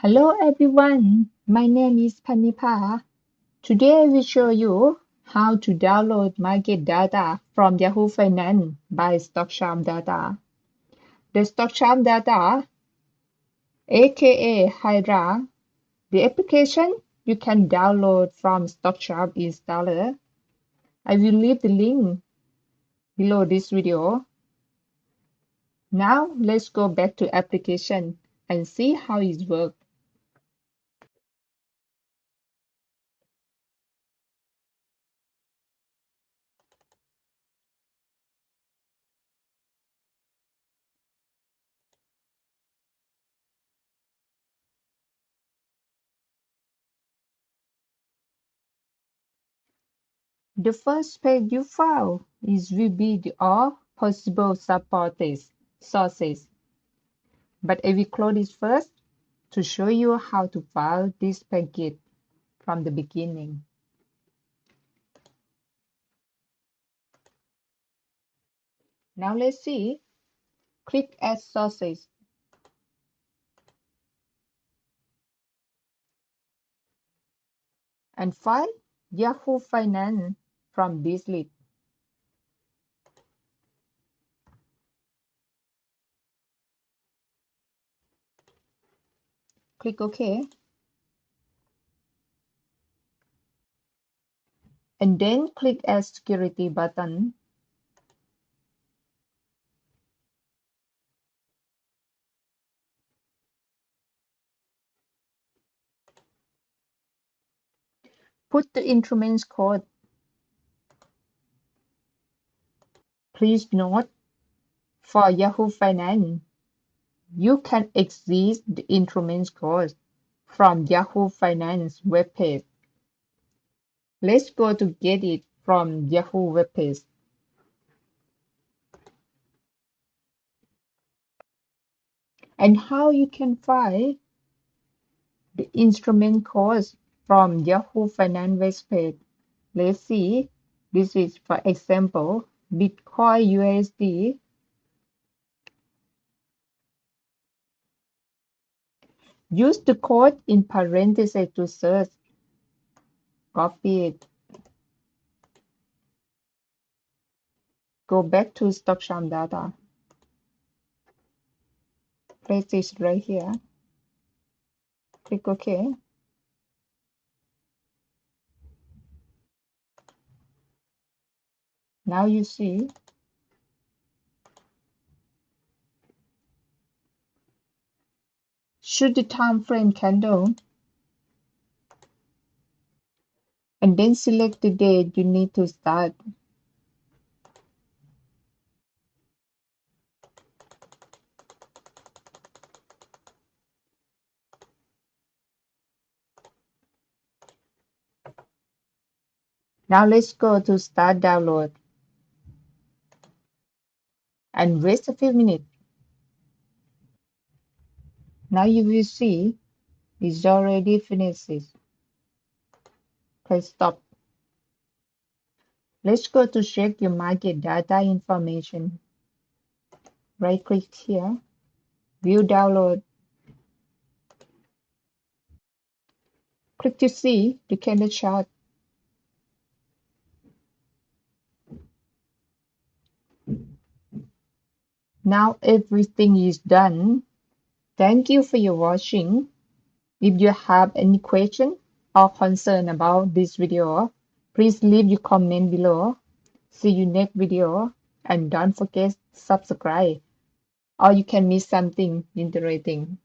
Hello everyone, my name is Panipa. Today I will show you how to download market data from Yahoo Finance by StockSharp data. The StockSharp data, aka Hydra, the application you can download from StockSharp installer. I will leave the link below this video. Now let's go back to application and see how it works. The first page you found will be the all possible supported sources, but I will close it first to show you how to file this packet from the beginning. Now let's see. Click Add Sources. And find Yahoo Finance from this list. Click OK. And then click Add Security button. Put the instrument code. Please note, for Yahoo Finance, you can access the instrument code from Yahoo Finance webpage. Let's go to get it from Yahoo webpage. And how you can find the instrument codes from Yahoo Finance webpage. Let's see. This is, for example, Bitcoin USD. Use the code in parentheses to search. Copy it. Go back to StockSharp data. Place it right here. Click OK. Now you see shoot the time frame candle and then select the date you need to start. Now let's go to start download and wait a few minutes. Now you will see it's already finished. Press stop. Let's go to check your market data information. Right click here, view download. Click to see the candle chart. Now everything is done. Thank you for your watching. If you have any question or concern about this video, please leave your comment below. See you next video and don't forget to subscribe or you can miss something interesting.